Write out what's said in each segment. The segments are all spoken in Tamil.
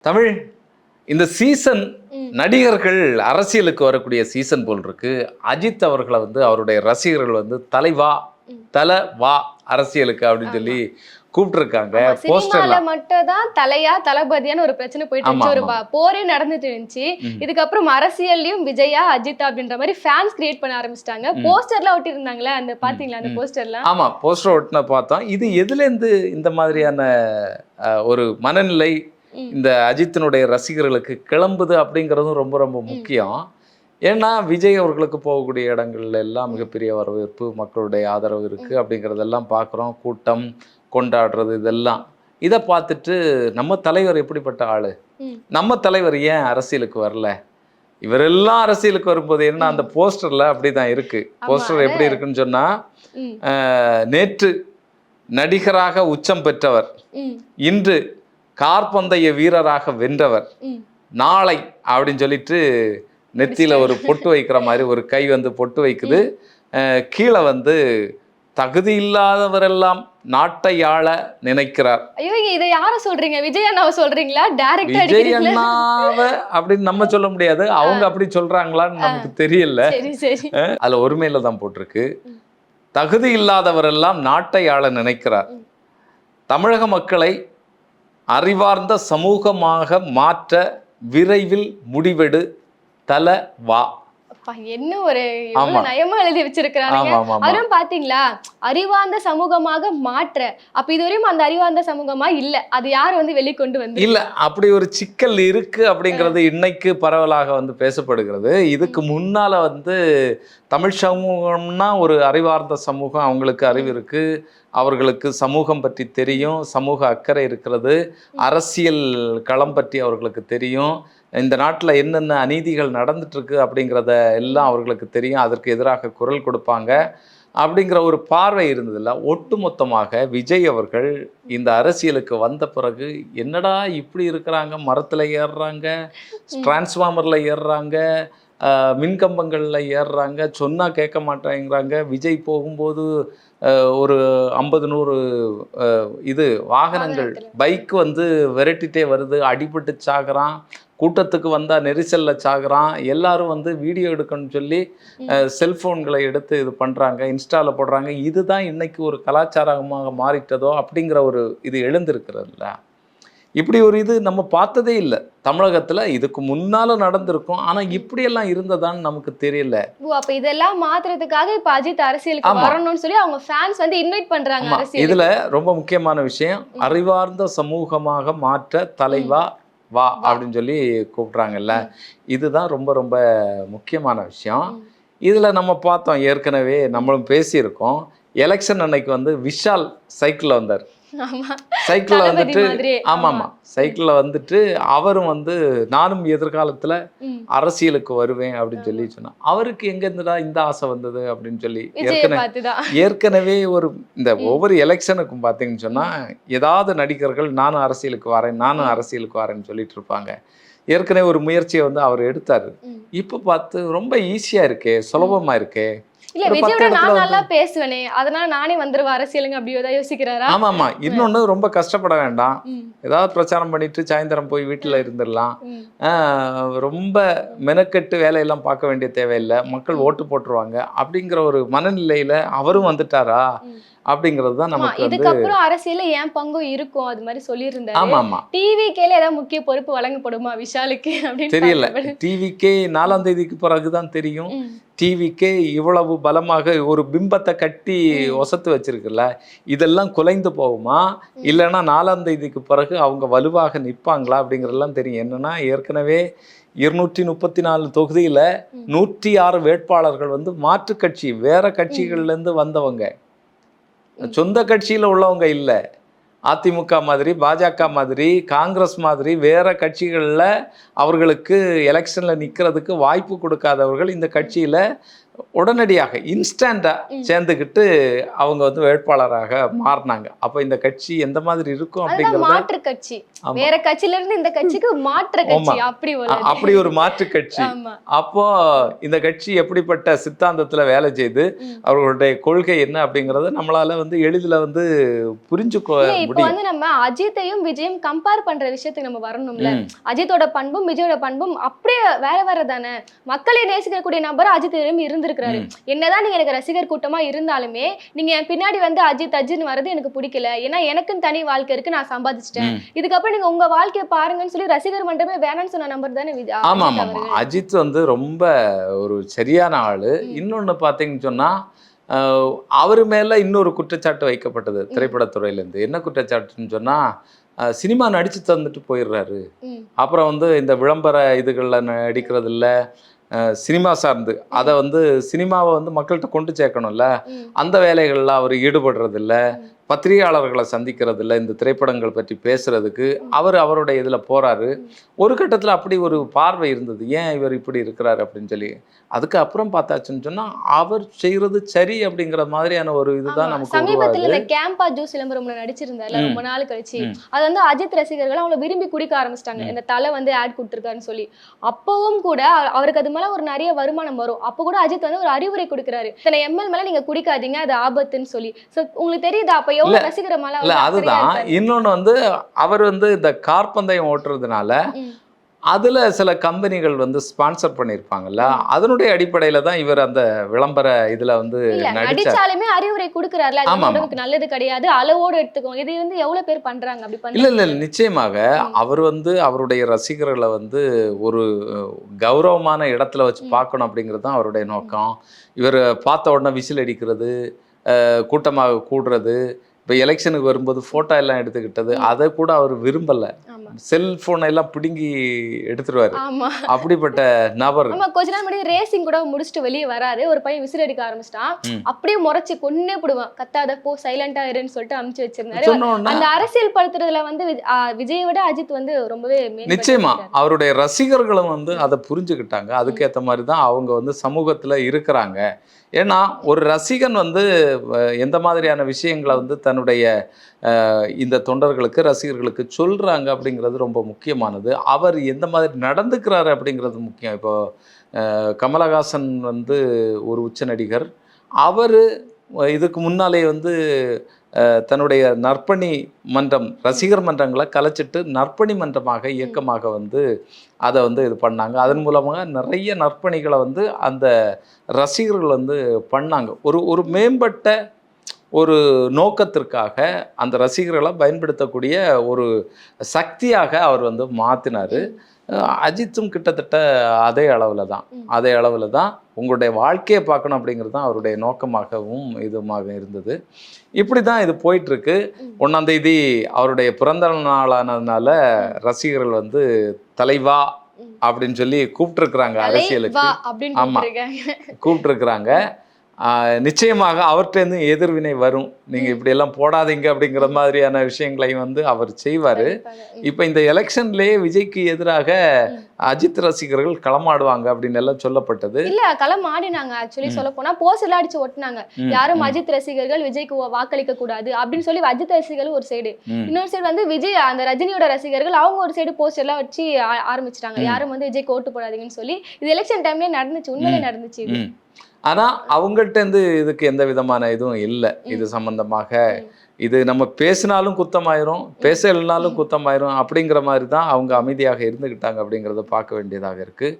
தமிழ் இந்த சீசன் நடிகர்கள் அரசியலுக்கு வரக்கூடிய சீசன் போல் இருக்கு. அஜித் அவர்களை வந்து அவருடைய ரசிகர்கள் வந்து தலைவா தலை வா அரசியலுக்கு அப்படின்னு சொல்லி கூப்பிட்டுருக்காங்க. சினிமால மட்டும் தான் தலையா தளபதியான ஒரு பிரச்சனை போயிட்டு இருந்துச்சு, ஒரு போரே நடந்துட்டு இருந்துச்சு. இதுக்கப்புறம் அரசியல்லையும் விஜயா அஜித் அப்படின்ற மாதிரி ஃபேன்ஸ் கிரியேட் பண்ண ஆரம்பிச்சிட்டாங்க. போஸ்டர்லாம் ஒட்டி இருந்தாங்களே, அந்த பாத்தீங்களா அந்த போஸ்டர்லாம்? ஆமா, போஸ்டர் ஒட்டின பார்த்தோம். இது எதுல இருந்து இந்த மாதிரியான ஒரு மனநிலை இந்த அஜித்தினுடைய ரசிகர்களுக்கு கிளம்புது அப்படிங்கிறதும் ரொம்ப ரொம்ப முக்கியம். ஏன்னா விஜய் அவர்களுக்கு போகக்கூடிய இடங்கள்ல எல்லாம் மிகப்பெரிய வரவேற்பு, மக்களுடைய ஆதரவு இருக்குது அப்படிங்கிறதெல்லாம் பார்க்குறோம். கூட்டம் கொண்டாடுறது இதெல்லாம் இதை பார்த்துட்டு நம்ம தலைவர் எப்படிப்பட்ட ஆளு, நம்ம தலைவர் ஏன் அரசியலுக்கு வரல, இவரெல்லாம் அரசியலுக்கு வரும்போது என்ன அந்த போஸ்டர்ல அப்படிதான் இருக்கு. போஸ்டர் எப்படி இருக்குன்னு சொன்னா, நேற்று நடிகராக உச்சம் பெற்றவர், இன்று கார்பந்தய வீரராக வென்றவர், நாளை அப்படின்னு சொல்லிட்டு நெத்தியில ஒரு பொட்டு வைக்கிற மாதிரி ஒரு கை வந்து பொட்டு வைக்குது. கீழே வந்து தகுதி இல்லாதவரெல்லாம் நாட்டை ஆள நினைக்கிறார். ஐயோ, இதை யார சொல்றீங்க? விஜய் அண்ணாவை சொல்றீங்களா? டைரக்டா விஜய் அண்ணாவை அப்படின்னு நம்ம சொல்ல முடியாது, அவங்க அப்படி சொல்றாங்களான்னு நமக்கு தெரியல. அதுல ஒருமையில தான் போட்டிருக்கு, தகுதி இல்லாதவரெல்லாம் நாட்டை ஆள நினைக்கிறார், தமிழக மக்களை அறிவார்ந்த சமூகமாக மாற்ற விரைவில் முடிவெடு தல வா. என்ன ஒரு நயமா எழுதி வச்சிருக்காங்க. அதுவும் பாத்தீங்களா, அறிவார்ந்த சமூகமாக மாற்ற. அப்ப இதுவரையும் அந்த அறிவார்ந்த சமூகமா இல்ல, அது யார் வந்து வெளிக்கொண்டு வந்து இல்ல, அப்படி ஒரு சிக்கல் இருக்கு அப்படிங்கிறது இன்னைக்கு பரவலாக வந்து பேசப்படுகிறது. இதுக்கு முன்னால வந்து தமிழ் சமூகம்னா ஒரு அறிவார்ந்த சமூகம், அவங்களுக்கு அறிவு இருக்கு, அவர்களுக்கு சமூகம் பற்றி தெரியும், சமூக அக்கறை இருக்கிறது, அரசியல் களம் பற்றி அவர்களுக்கு தெரியும், இந்த நாட்டில் என்னென்ன அநீதிகள் நடந்துட்டுருக்கு அப்படிங்கிறத எல்லாம் அவர்களுக்கு தெரியும், அதற்கு எதிராக குரல் கொடுப்பாங்க அப்படிங்கிற ஒரு பார்வை இருந்ததில்ல. ஒட்டுமொத்தமாக விஜய் அவர்கள் இந்த அரசியலுக்கு வந்த பிறகு என்னடா இப்படி இருக்கிறாங்க, மரத்தில் ஏறுறாங்க, டிரான்ஸ்ஃபார்மரில் ஏறுறாங்க, மின்கம்பங்களில் ஏறுறாங்க, சொன்னால் கேட்க மாட்டேங்கிறாங்க, விஜய் போகும்போது ஒரு 50-100 இது வாகனங்கள் பைக் வந்து விரட்டிகிட்டே வருது, அடிபட்டு சாகுறான், கூட்டத்துக்கு வந்தால் நெரிசலில் சாகுறான், எல்லாரும் வந்து வீடியோ எடுக்கணும்னு சொல்லி செல்ஃபோன்களை எடுத்து இது பண்ணுறாங்க, இன்ஸ்டாவில் போடுறாங்க. இதுதான் இன்னைக்கு ஒரு கலாச்சாரமாக மாறிட்டதோ அப்படிங்கிற ஒரு இது எழுந்திருக்கிறதுல. இப்படி ஒரு இது நம்ம பார்த்ததே இல்லை தமிழகத்துல. இதுக்கு முன்னால நடந்திருக்கும், ஆனா இப்படியெல்லாம் இருந்ததான்னு நமக்கு தெரியல. அப்ப இதெல்லாம் மாத்துறதுக்காக இப்ப அஜித் அரசியலுக்கு வரணும்னு சொல்லி அவங்க ஃபேன்ஸ் வந்து இன்வைட் பண்றாங்க அரசியல். இதுல ரொம்ப முக்கியமான விஷயம், அறிவார்ந்த சமூகமாக மாற்ற தலைவா வா அப்படின்னு சொல்லி கூப்பிட்றாங்கல்ல, இதுதான் ரொம்ப ரொம்ப முக்கியமான விஷயம். இதுல நம்ம பார்த்தோம், ஏற்கனவே நம்மளும் பேசியிருக்கோம், எலெக்ஷன் அன்னைக்கு வந்து விஷால் சைக்கிளில் வந்தார். சைக்கிளில் வந்துட்டு சைக்கிளில் வந்துட்டு அவரும் வந்து நானும் எதிர்காலத்துல அரசியலுக்கு வருவேன் அப்படின்னு சொல்லி சொன்னா, அவருக்கு எங்க இருந்துடா இந்த ஆசை வந்தது அப்படின்னு சொல்லி ஏற்கனவே ஒரு இந்த ஒவ்வொரு எலெக்ஷனுக்கும் பார்த்தீங்கன்னு சொன்னா ஏதாவது நடிகர்கள் நானும் அரசியலுக்கு வரேன்னு சொல்லிட்டு இருப்பாங்க. ஏற்கனவே ஒரு முயற்சியை வந்து அவர் எடுத்தாரு. இப்ப பார்த்து ரொம்ப ஈஸியா இருக்கே, சுலபமா இருக்கே, இல்ல விஜயோட நான் நல்லா பேசுவேனே அதனால நானே வந்துருவேன் அரசியலுங்க அப்படியே யோசிக்கிறாரா? ஆமா, இன்னொன்னு ரொம்ப கஷ்டப்பட வேண்டாம், ஏதாவது பிரச்சாரம் பண்ணிட்டு சாயந்தரம் போய் வீட்டுல இருந்துடலாம், ரொம்ப மெனக்கெட்டு வேலையெல்லாம் பார்க்க வேண்டிய தேவையில்லை, மக்கள் ஓட்டு போட்டுருவாங்க அப்படிங்கிற ஒரு மனநிலையில அவரும் வந்துட்டாரா அப்படிங்கிறது தான் நமக்கு. இதுக்கப்புறம் அரசியல ஏன் பங்கும் இருக்கும் அது மாதிரி சொல்லியிருந்தாரு. ஆமா, டிவிகேல ஏதாவது முக்கிய பொறுப்பு வழங்கப்படுமா விஷாலுக்கு அப்படின்னு தெரியல. டிவிகே 4ஆம் தேதிக்கு பிறகுதான் தெரியும். டிவிக்கே இவ்வளவு பலமாக ஒரு பிம்பத்தை கட்டி ஒசத்து வச்சிருக்குல்ல, இதெல்லாம் குலைந்து போகுமா, இல்லைன்னா 4ஆம் தேதிக்கு பிறகு அவங்க வலுவாக நிற்பாங்களா அப்படிங்கிறதெல்லாம் தெரியும். என்னன்னா ஏற்கனவே 234 தொகுதியில 106 வேட்பாளர்கள் வந்து மாற்று கட்சி வேற கட்சிகள்ல இருந்து வந்தவங்க, சொந்த கட்சியில உள்ளவங்க இல்லை. அதிமுக மாதிரி, பாஜக மாதிரி, காங்கிரஸ் மாதிரி வேற கட்சிகளில் அவர்களுக்கு எலெக்ஷனில் நிற்கிறதுக்கு வாய்ப்பு கொடுக்காதவர்கள் இந்த கட்சியில் உடனடியாக இன்ஸ்டண்டா சேர்ந்துக்கிட்டு அவங்க வந்து வேட்பாளராக மாறினாங்க. அப்ப இந்த கட்சி எந்த மாதிரி இருக்கும் அப்படிங்கறது மாற்று கட்சி, வேற கட்சியில இருந்து இந்த கட்சிக்கு மாற்று கட்சி, அப்படி ஒரு மாற்று கட்சி. அப்போ இந்த கட்சி எப்படிப்பட்ட சித்தாந்தத்துல வேலை செய்து அவர்களுடைய கொள்கை என்ன அப்படிங்கறத நம்மளால வந்து எளிதில் வந்து புரிஞ்சுக்க முடியும். இப்போ வந்து நம்ம அஜித்தையும் விஜயும் கம்பேர் பண்ற விஷயத்துக்கு நம்ம வரணும்ல. அஜித்தோட பண்பும் விஜயோட பண்பும் அப்படியே வேற வேற தானே. மக்களை நேசிக்கக்கூடிய நபர் அஜித்திடம் இருந்திருக்கிறாரு. என்னதான் நீங்க எனக்கு ரசிகர் கூட்டமா இருந்தாலுமே நீங்க என் பின்னாடி வந்து அஜித்னு வர்றது எனக்கு பிடிக்கல. ஏன்னா எனக்குன்னு தனி வாழ்க்கை இருக்கு, நான் சம்பாதிச்சிட்டேன். இதுக்கப்புறம் நீங்க உங்க வாழ்க்கையை பாருங்கன்னு சொல்லி ரசிகர் மன்றமே வேணாம்னு சொன்ன நம்பர் தானே விஜய். ஆமா ஆமா, அஜித் வந்து ரொம்ப ஒரு சரியான ஆளு. இன்னொன்னு பாத்தீங்கன்னு சொன்னா அவரு மேல இன்னொரு குற்றச்சாட்டு வைக்கப்பட்டது திரைப்படத்துறையில இருந்து. என்ன குற்றச்சாட்டுன்னு சொன்னா சினிமா நடிச்சு தந்துட்டு போயிடுறாரு, அப்புறம் வந்து இந்த விளம்பர இதுகளில் நடிக்கிறது இல்லை, சினிமா சார்ந்து அதை வந்து சினிமாவை வந்து மக்கள்கிட்ட கொண்டு சேர்க்கணும்ல, அந்த வேலைகளில் அவர் ஈடுபடுறதில்ல, பத்திரிகையாளர்களை சந்திக்கிறது இல்லை, இந்த திரைப்படங்கள் பற்றி பேசுறதுக்கு அவருடைய இதில் போறாரு. ஒரு கட்டத்தில் அப்படி ஒரு பார்வை இருந்தது, ஏன் இவர் இப்படி இருக்கிறாரு அப்படின்னு சொல்லி. அதுக்கு அப்புறம் பார்த்தாச்சுன்னு சொன்னா அவர் செய்யறது சரி அப்படிங்கிற மாதிரியான ஒரு இதுதான் நமக்கு. சமீபத்தில் இந்த கேம்பா ஜூஸ் விளம்பரம்ல நடிச்சிருந்தாரு ரொம்ப நாள் கழிச்சு. அது வந்து அஜித் ரசிகர்கள் அவங்கள விரும்பி குடிக்க ஆரம்பிச்சிட்டாங்க, இந்த தலை வந்து ஆட் கொடுத்துருக்காருன்னு சொல்லி. அப்பவும் கூட அவருக்கு அது மேல ஒரு நிறைய வருமானம் வரும். அப்போ கூட அஜித் வந்து ஒரு அறிவுரை கொடுக்குறாரு, இத்தனை எம்எல் மேல நீங்க குடிக்காதீங்க, அது ஆபத்துன்னு சொல்லி. உங்களுக்கு தெரியுதா அப்ப எவ்வளவு ரசிகர மேல? இல்ல அதுதான். இன்னொன்னு வந்து அவர் வந்து இந்த கார்பந்தயம் ஓட்டுறதுனால அதுல சில கம்பெனிகள் வந்து ஸ்பான்சர் பண்ணிருப்பாங்கல்ல, அதனுடைய அடிப்படையில தான் இவர் அந்த விளம்பர இதுல வந்து நடிச்சாலுமே அறிவுரை கொடுக்கறாருல, அது உடம்புக்கு நல்லது கிடையாது, அளவோடு எடுத்துக்கோங்க. இது வந்து எவ்வளவு பேர் பண்றாங்க அப்படி பண்ணி? இல்ல நிச்சயமாக அவர் வந்து அவருடைய ரசிகர்களை வந்து ஒரு கௌரவமான இடத்துல வச்சு பார்க்கணும் அப்படிங்கிறது தான் அவருடைய நோக்கம். இவர் பார்த்த உடனே விசில் அடிக்கிறது, கூட்டமாக கூடுறது, இப்போ எலெக்ஷனுக்கு வரும்போது ஃபோட்டோ எல்லாம் எடுத்துக்கிட்டது, அதை கூட அவர் விரும்பலை. செல்போனை எல்லாம் பிடுங்கி எடுத்துருவாரு, அப்படிப்பட்ட நபர். கொஞ்ச நாள் முன்னாடி ரேசிங் கூட முடிச்சுட்டு வெளியே வராரு, ஒரு பையன் விசில் அடிக்க ஆரம்பிச்சிட்டான், அப்படியே முறைச்சு கொன்னே போடுவான், கத்தாத போ சைலண்டா இருன்னு சொல்லிட்டு அனுப்பிச்சு வச்சிருந்தாரு. அந்த அரசியல் படுத்துறதுல வந்து விஜயை விட அஜித் வந்து ரொம்பவே நிச்சயமா அவருடைய ரசிகர்களும் வந்து அதை புரிஞ்சுக்கிட்டாங்க. அதுக்கேற்ற மாதிரி தான் அவங்க வந்து சமூகத்துல இருக்கிறாங்க. ஏன்னா ஒரு ரசிகன் வந்து எந்த மாதிரியான விஷயங்களை வந்து தன்னுடைய இந்த தொண்டர்களுக்கு ரசிகர்களுக்கு சொல்கிறாங்க அப்படிங்கிறது ரொம்ப முக்கியமானது. அவர் எந்த மாதிரி நடந்துக்கிறாரு அப்படிங்கிறது முக்கியம். இப்போ கமலஹாசன் வந்து ஒரு உச்ச நடிகர், அவர் இதுக்கு முன்னாலே வந்து தன்னுடைய நற்பணி மன்றம், ரசிகர் மன்றங்களை கலைச்சிட்டு நற்பணி மன்றமாக இயக்கமாக வந்து அதை வந்து இது பண்ணாங்க. அதன் மூலமாக நிறைய நற்பணிகளை வந்து அந்த ரசிகர்கள் வந்து பண்ணாங்க. ஒரு மேம்பட்ட ஒரு நோக்கத்திற்காக அந்த ரசிகர்களை பயன்படுத்தக்கூடிய ஒரு சக்தியாக அவர் வந்து மாற்றினார். அஜித்தும் கிட்டத்தட்ட அதே அளவில் தான் உங்களுடைய வாழ்க்கையை பார்க்கணும் அப்படிங்கிறது தான் அவருடைய நோக்கமாகவும் இதுமாக இருந்தது. இப்படி தான் இது போயிட்டுருக்கு. 1ஆம் தேதி அவருடைய பிறந்த நாளானதுனால ரசிகர்கள் வந்து தலைவா அப்படின்னு சொல்லி கூப்பிட்டுருக்குறாங்க அரசியலுக்கு. ஆமாம், கூப்பிட்டுருக்குறாங்க. நிச்சயமாக அவர்கிட்டேருந்து எதிர்வினை வரும், நீங்கள் இப்படியெல்லாம் போடாதீங்க அப்படிங்கிற மாதிரியான விஷயங்களையும் வந்து அவர் செய்வார். இப்போ இந்த எலெக்ஷன்லேயே விஜய்க்கு எதிராக அஜித் ரசிகர்கள் களமாடுவாங்க அப்படின்னு எல்லாம் சொல்லப்பட்டது. இல்ல களமாடினாங்க. ஆக்சுவலி சொல்ல போனா போஸ்டர்லாம் அடிச்சு ஒட்டினாங்க, யாரும் அஜித் ரசிகர்கள் விஜய்க்கு வாக்களிக்க கூடாது அப்படின்னு சொல்லி. அஜித் ரசிகர்கள் ஒரு சைடு, இன்னொரு சைடு வந்து விஜய் அந்த ரஜினியோட ரசிகர்கள் அவங்க ஒரு சைடு போஸ்டர்லாம் வச்சு ஆரம்பிச்சிட்டாங்க, யாரும் வந்து விஜய்க்கு ஓட்டு போடாதீங்கன்னு சொல்லி. இது எலெக்ஷன் டைம்லேயே நடந்துச்சு, உண்மையிலே நடந்துச்சு இது. ஆனால் அவங்கள்ட்டேருந்து இதுக்கு எந்த விதமான இதுவும் இல்லை. இது சம்பந்தமாக இது நம்ம பேசினாலும் குத்தமாயிரும், பேசலைனாலும் குத்தமாயிரும் அப்படிங்கிற மாதிரி தான் அவங்க அமைதியாக இருந்துக்கிட்டாங்க அப்படிங்கிறத பார்க்க வேண்டியதாக இருக்குது.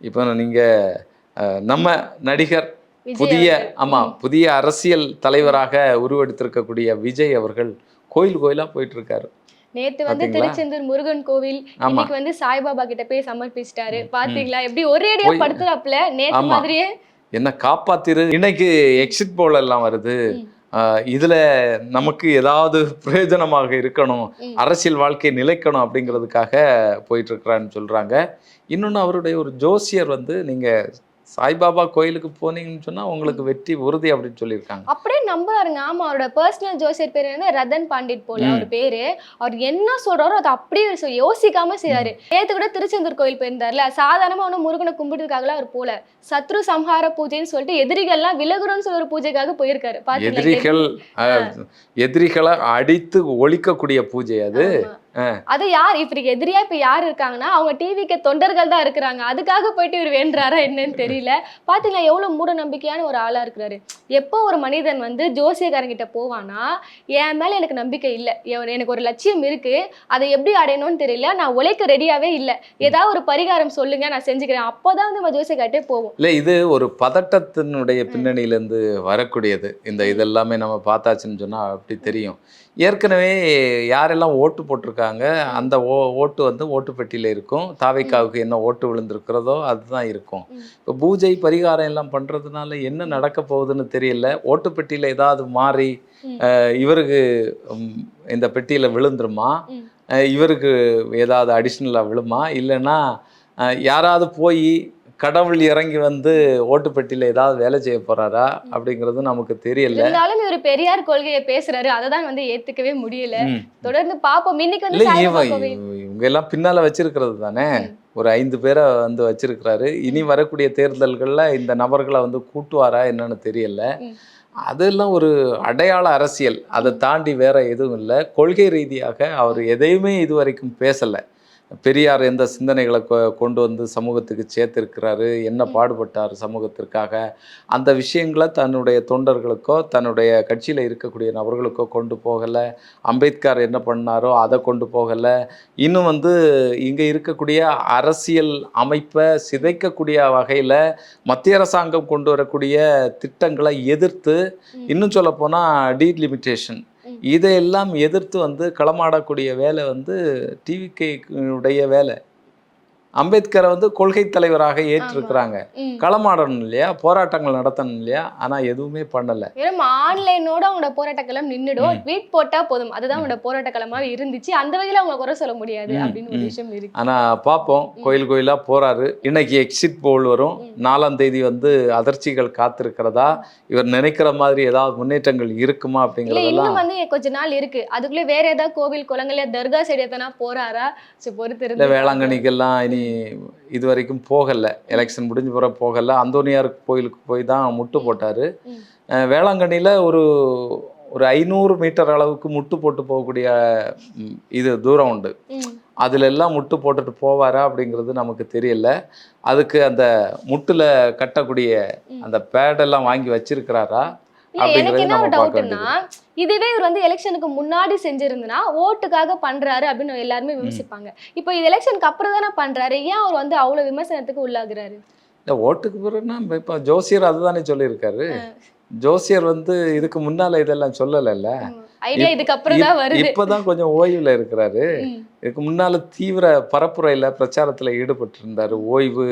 இப்போ நீங்கள் நம்ம நடிகர் புதிய அரசியல் தலைவராக உருவெடுத்திருக்கக்கூடிய விஜய் அவர்கள் கோயிலாக போயிட்டு இருக்காரு. நேத்து வந்து திருச்செந்தூர் முருகன் கோவில், இன்னைக்கு வந்து சாய்பாபா கிட்ட போய் சமர்ப்பிச்சிட்டாரு. பாத்தீங்களா எப்படி ஒரேடியா படுத்துறாப்ல நேத்து மாதிரியே. என்ன காப்பாத்திரு. இன்னைக்கு எக்ஸிட் போல் எல்லாம் வருது, இதுல நமக்கு ஏதாவது பிரயோஜனமாக இருக்கணும், அரசியல் வாழ்க்கை நிலைக்கணும் அப்படிங்கிறதுக்காக போயிட்டு இருக்கிறான்னு சொல்றாங்க. இன்னொன்று அவருடைய ஒரு ஜோசியர் வந்து நீங்க சாய்பாபா கோயிலுக்கு போனீங்கன்னு சொன்னா உங்களுக்கு வெற்றி உறுதி அப்படின்னு சொல்லியிருக்காங்க. அப்படியே நம்புறாருங்க. ஆமா, அவரோட பர்சனல் ஜோசியர் பேரு வந்து ரதன் பாண்டிட் போல அவர் பேரு. அவர் என்ன சொல்றாரோ அதை அப்படியே யோசிக்காம செய்றாரு. நேத்து கூட திருச்செந்தூர் கோயில் போயிருந்தாருல, சாதாரணமா ஒன்னும் முருகனை கும்பிடுறதுக்காகலாம் அவர் போல. சத்ரு சம்ஹார பூஜைன்னு சொல்லிட்டு எதிரிகள்லாம் விலகுறோம்னு சொல்லி ஒரு பூஜைக்காக போயிருக்காரு. எதிரிகளை அடித்து ஒழிக்கக்கூடிய பூஜை அது. அது யார் இப்ப எதிரியா இப்ப யார் இருக்காங்கன்னா அவங்க டிவிக்கு தொண்டர்கள் தான் இருக்கிறாங்க. அதுக்காக போயிட்டு இவர் வேண்டாரா என்னன்னு தெரியல. பாத்தீங்களா எவ்வளவு மூட நம்பிக்கையான ஒரு ஆளா இருக்கிறாரு. எப்போ ஒரு மனிதன் வந்து ஜோசியக்காரங்கிட்ட போவானா, என் மேல எனக்கு நம்பிக்கை இல்லை, எனக்கு ஒரு லட்சியம் இருக்கு, அதை எப்படி அடையணும்னு தெரியல, நான் உழைக்க ரெடியாவே இல்லை, ஏதாவது ஒரு பரிகாரம் சொல்லுங்க நான் செஞ்சுக்கிறேன், அப்போதான் வந்து நம்ம ஜோசியக்கார்ட்டே போவோம். இல்லை, இது ஒரு பதட்டத்தினுடைய பின்னணியிலேருந்து வரக்கூடியது. இந்த இதெல்லாமே நம்ம பார்த்தாச்சுன்னு சொன்னா அப்படி தெரியும். ஏற்கனவே யாரெல்லாம் ஓட்டு போட்டிருக்காங்க அந்த ஓட்டு வந்து ஓட்டு பெட்டியில் இருக்கும். தாவைக்காவுக்கு என்ன ஓட்டு விழுந்திருக்கிறதோ அதுதான் இருக்கும். இப்போ பூஜை பரிகாரம் எல்லாம் பண்ணுறதுனால என்ன நடக்க போகுதுன்னு தெரியல. ஓட்டு பெட்டியில் ஏதாவது மாறி இவருக்கு இந்த பெட்டியில் விழுந்துருமா, இவருக்கு ஏதாவது அடிஷ்னலாக விழுமா, இல்லைன்னா யாராவது போய் கடவுள் இறங்கி வந்து ஓட்டு பெட்டியில ஏதாவது வேலை செய்ய போறாரா அப்படிங்கிறது நமக்கு தெரியல. இருந்தாலும் இவர் பெரியார் கொள்கையை பேசுறாரு, அதை தான் வந்து ஏத்துக்கவே முடியல. தொடர்ந்து பாப்போம். இன்னைக்கு வந்து இவங்க எல்லாம் பின்னால வச்சிருக்கிறது தானே, ஒரு 5 பேரை வந்து வச்சிருக்கிறாரு. இனி வரக்கூடிய தேர்தல்கள்ல இந்த நபர்களை வந்து கூட்டுவாரா என்னன்னு தெரியல. அதெல்லாம் ஒரு அடையாள அரசியல், அதை தாண்டி வேற எதுவும் இல்லை. கொள்கை ரீதியாக அவர் எதையுமே இதுவரைக்கும் பேசலை. பெரியார் எந்த சிந்தனைகளை கொண்டு வந்து சமூகத்துக்கு சேர்த்திருக்கிறாரு, என்ன பாடுபட்டார் சமூகத்திற்காக, அந்த விஷயங்களை தன்னுடைய தொண்டர்களுக்கோ தன்னுடைய கட்சியில் இருக்கக்கூடிய நபர்களுக்கோ கொண்டு போகலை. அம்பேத்கர் என்ன பண்ணாரோ அதை கொண்டு போகலை. இன்னும் வந்து இங்கே இருக்கக்கூடிய அரசியல் அமைப்பை சிதைக்கக்கூடிய வகையில் மத்திய அரசாங்கம் கொண்டு வரக்கூடிய திட்டங்களை எதிர்த்து, இன்னும் சொல்லப்போனால் டீலிமிட்டேஷன், இதையெல்லாம் எதிர்த்து வந்து களமாடக்கூடிய வேலை வந்து டிவிகேடைய வேலை. அம்பேத்கரை வந்து கொள்கை தலைவராக ஏற்றிருக்கிறாங்க. களமாடணும் இல்லையா, போராட்டங்கள் நடத்தணும் இல்லையா, ஆனா எதுவுமே பண்ணல. வெறும் ஆன்லைனோட அவங்களோட போராட்ட களம் நின்னுடும், ட்வீட் போட்டா போதும், அதுதான் அவங்களோட போராட்ட களமாவே இருந்துச்சு. அந்த வகையில அவங்க குறை சொல்ல முடியாது அப்படின்னு ஒரு விஷயம் இருக்கு. ஆனா பார்ப்போம், கோயில் கோயிலா போறாரு. இன்னைக்கு எக்ஸிட் போல் வரும். 4ஆம் தேதி வந்து அதிர்ச்சிகள் காத்திருக்கிறதா, இவர் நினைக்கிற மாதிரி ஏதாவது முன்னேற்றங்கள் இருக்குமா அப்படிங்கிறதெல்லாம் இன்னும் வந்து கொஞ்ச நாள் இருக்கு. அதுக்குள்ளே வேற ஏதாவது கோவில் குளங்கள்ல தர்கா சைடு எத்தனா போறாரா பொறுத்து இருந்து. வேளாங்கண்ணிக்கெல்லாம் இனி இது வரைக்கும் போகலை, எலெக்ஷன் முடிஞ்ச பிறகு போகலை. அந்தோனியார் கோயிலுக்கு போய் தான் முட்டு போட்டார். வேளாங்கண்ணியில் ஒரு 500 மீட்டர் அளவுக்கு முட்டு போட்டு போகக்கூடிய இது தூரம் உண்டு. அதுல எல்லாம் முட்டு போட்டுட்டு போவாரா அப்படிங்கிறது நமக்கு தெரியல. அதுக்கு அந்த முட்டுல கட்டக்கூடிய அந்த பேடெல்லாம் வாங்கி வச்சிருக்கிறாரா எனக்கு என்ன ஒரு டவுட்னா, இதுவே இவர் வந்து எலெக்ஷனுக்கு முன்னாடி செஞ்சிருந்தா ஓட்டுக்காக பண்றாரு அப்படின்னு எல்லாருமே விமர்சிப்பாங்க. இப்போ இது எலெக்ஷனுக்கு அப்புறம் தானே பண்றாரு, ஏன் அவர் வந்து அவ்வளவு விமர்சனத்துக்கு உள்ளாகுறாரு? இல்ல, ஓட்டுக்கு பிறகுனா இப்போ ஜோசியர் அதுதானே சொல்லியிருக்காரு. ஜோசியர் வந்து இதுக்கு முன்னால இதெல்லாம் சொல்லலைல்ல, ஐடியா இதுக்கு அப்புறம் தான் வருது. இப்பதான் கொஞ்சம் ஓய்வுல இருக்கிறாரு. இதுக்கு முன்னால தீவிர பரப்புரையில பிரச்சாரத்துல ஈடுபட்டு இருந்தாரு, ஓய்வு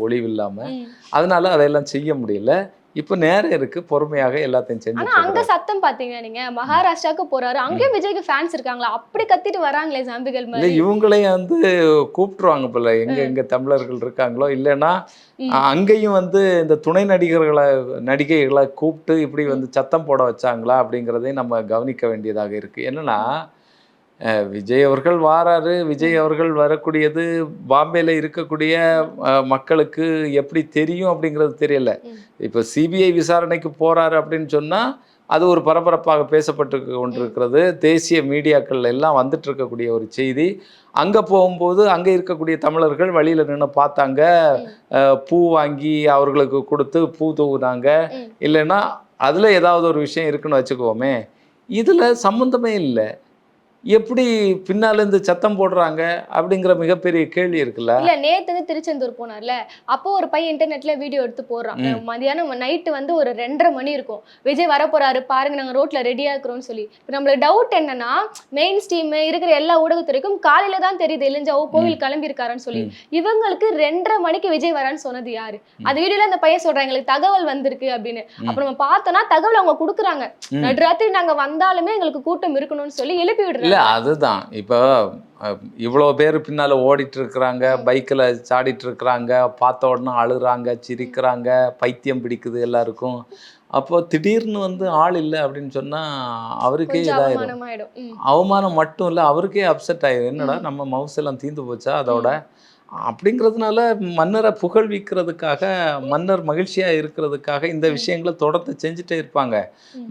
ஒளிவு இல்லாம. அதனால அதையெல்லாம் செய்ய முடியல. இப்ப நேரம் இருக்கு, பொறுமையாக எல்லாத்தையும் செஞ்சு. அங்க சத்தம் பாத்தீங்க நீங்க, மகாராஷ்டிராக்கு போறாரு, அங்கேயும் விஜய்க்கு ஃபேன்ஸ் இருக்காங்களா, அப்படி கத்திட்டு வராங்களே ஜாம்பிகள் மாதிரி. இவங்களையும் வந்து கூப்பிட்டுருவாங்க போல, எங்க தமிழர்கள் இருக்காங்களோ, இல்லைன்னா அங்கேயும் வந்து இந்த துணை நடிகைகளை கூப்பிட்டு இப்படி வந்து சத்தம் போட வச்சாங்களா அப்படிங்கிறதையும் நம்ம கவனிக்க வேண்டியதாக இருக்கு. என்னன்னா விஜய் அவர்கள் வாராரு, விஜய் அவர்கள் வரக்கூடியது பாம்பேல இருக்கக்கூடிய மக்களுக்கு எப்படி தெரியும் அப்படிங்கிறது தெரியல. இப்போ சிபிஐ விசாரணைக்கு போறாரு அப்படின்னு சொன்னா அது ஒரு பரபரப்பாக பேசப்பட்டு கொண்டிருக்கிறது. தேசிய மீடியாக்கள் எல்லாம் வந்துட்டு இருக்கக்கூடிய ஒரு செய்தி. அங்கே போகும்போது அங்கே இருக்கக்கூடிய தமிழர்கள் வழியில் நின்று பார்த்தாங்க, பூ வாங்கி அவர்களுக்கு கொடுத்து பூ தூவுனாங்க. இல்லைன்னா அதில் ஏதாவது ஒரு விஷயம் இருக்குன்னு வச்சுக்கோமே, இதில் சம்மந்தமே இல்லை, எப்படி பின்னால இருந்து சத்தம் போடுறாங்க அப்படிங்கிற மிகப்பெரிய கேள்வி இருக்குல்ல. இல்ல, நேத்து வந்து திருச்செந்தூர் போனார்ல, அப்போ ஒரு பையன் இன்டர்நெட்ல வீடியோ எடுத்து போடுறான். மதியானம் நைட்டு வந்து ஒரு 2:30 மணி இருக்கும், விஜய் வரப்போறாரு பாருங்க, நாங்க ரோட்ல ரெடியா இருக்கிறோம்னு சொல்லி. இப்போ நம்மளுக்கு டவுட் என்னன்னா, மெயின் ஸ்ட்ரீம் இருக்கிற எல்லா ஊடகத்துறைக்கும் காலையில தான் தெரியுது இளைஞ்சா கோவில் கிளம்பி இருக்காருன்னு சொல்லி. இவங்களுக்கு 2:30 மணிக்கு விஜய் வரான்னு சொன்னது யாரு? அந்த வீடியோல அந்த பையன் சொல்றாங்க எங்களுக்கு தகவல் வந்திருக்கு அப்படின்னு. அப்ப நம்ம பார்த்தோம்னா தகவல் அவங்க கொடுக்குறாங்க, நடுராத்திரி நாங்க வந்தாலுமே எங்களுக்கு கூட்டம் இருக்கணும்னு சொல்லி எழுப்பி விடுறாங்க. இல்லை அதுதான் இப்போ இவ்வளோ பேர் பின்னால் ஓடிட்டு இருக்கிறாங்க, பைக்கில் சாடிட்டு இருக்கிறாங்க, பார்த்த உடனே அழுறாங்க, சிரிக்கிறாங்க, பைத்தியம் பிடிக்குது எல்லாருக்கும். அப்போ திடீர்னு வந்து ஆள் இல்லை அப்படின்னு சொன்னால் அவருக்கே கொஞ்சம் இதாயிரும். அவமானமாயிடும். அவமானம் மட்டும் இல்லை, அவருக்கே அப்செட் ஆயிடும். என்னடா நம்ம மவுஸ் எல்லாம் தீந்து போச்சா அதோட அப்படிங்கிறதுனால மன்னரை புகழ்விக்கிறதுக்காக, மன்னர் மகிழ்ச்சியாக இருக்கிறதுக்காக இந்த விஷயங்களை தொடர்ந்து செஞ்சுட்டே இருப்பாங்க.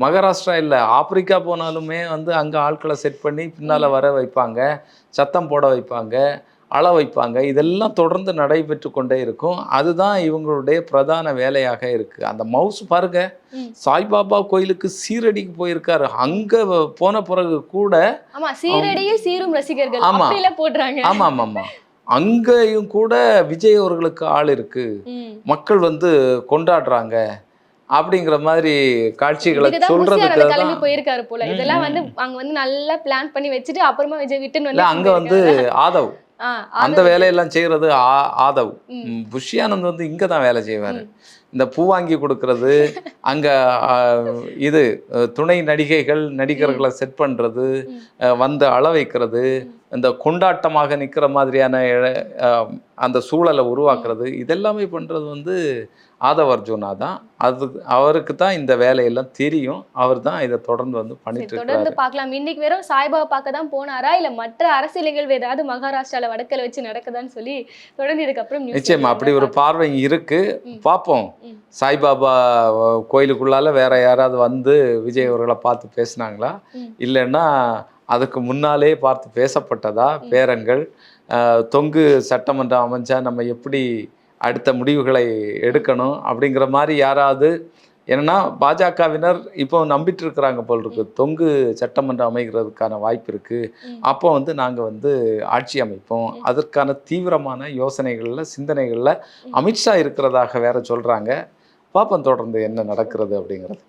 மகாராஷ்டிரா இல்லை, ஆப்பிரிக்கா போனாலுமே வந்து அங்கே ஆட்களை செட் பண்ணி பின்னால் வர வைப்பாங்க, சத்தம் போட வைப்பாங்க, அழ வைப்பாங்க. இதெல்லாம் தொடர்ந்து நடைபெற்று கொண்டே இருக்கும். அதுதான் இவங்களுடைய பிரதான வேலையாக இருக்குது. அந்த மவுஸ் பாருங்க, சாய்பாபா கோயிலுக்கு சீரடிக்கு போயிருக்காரு. அங்கே போன பிறகு கூட ஆமா, சீரடியும் சீரும் ரசிகர்கள் ஆமா. அப்படில போடுறாங்க. ஆமாம் ஆமாம் ஆமாம், அங்கேயும் கூட விஜய் அவர்களுக்கு ஆள் இருக்கு, மக்கள் வந்து கொண்டாடுறாங்க அப்படிங்கிற மாதிரி காட்சிகளை சொல்றதுக்கு கிளம்பி போயிருக்காரு போல. இதெல்லாம் வந்து அங்க வந்து நல்லா பிளான் பண்ணி வச்சுட்டு அப்புறமா விஜய் விட்டுன்னு இல்லை. வந்து அங்க வந்து ஆதவ் அந்த வேலையெல்லாம் செய்யறது ஆதவ். புஷ்யானந்த் வந்து இங்க தான் வேலை செய்வாரு. இந்த பூ வாங்கி கொடுக்கறது, அங்க இது துணை நடிகர்களை செட் பண்றது, வந்து அள வைக்கிறது, இந்த கொண்டாட்டமாக நிற்கிற மாதிரியான அந்த சூழலை உருவாக்குறது, இதெல்லாமே பண்ணுறது வந்து ஆதவ் அர்ஜுனா தான். அவருக்கு தான் இந்த வேலையெல்லாம் தெரியும். அவர் தான் இதை தொடர்ந்து வந்து பண்ணிட்டு இருக்காரு. தொடர்ந்து பார்க்கலாம். இன்னைக்கு வெறும் சாய்பாபா பார்க்க தான் போனாரா, இல்ல மற்ற அரசியல் நிகழ்வு ஏதாவது மகாராஷ்டிரால வடக்கில் வச்சு நடக்குதான்னு சொல்லி தொடர்ந்து இதுக்கப்புறம் நிச்சயமா அப்படி ஒரு பார்வை இருக்கு. பார்ப்போம். சாய்பாபா கோயிலுக்குள்ளால வேற யாராவது வந்து விஜய் அவர்களை பார்த்து பேசினாங்களா, இல்லைன்னா அதுக்கு முன்னாலே பார்த்து பேசப்பட்டதா பேரங்கள், தொங்கு சட்டமன்றம் அமைஞ்சா நம்ம எப்படி அடுத்த முடிவுகளை எடுக்கணும் அப்படிங்கிற மாதிரி யாராவது. ஏன்னா பாஜகவினர் இப்போ நம்பிட்டு இருக்கிறாங்க போல் இருக்கு, தொங்கு சட்டமன்றம் அமைகிறதுக்கான வாய்ப்பு இருக்கு, அப்போ வந்து நாங்கள் வந்து ஆட்சி அமைப்போம், அதற்கான தீவிரமான யோசனைகளில் சிந்தனைகளில் அமித்ஷா இருக்கிறதாக வேற சொல்கிறாங்க. பார்ப்போம் தொடர்ந்து என்ன நடக்கிறது அப்படிங்கிறது.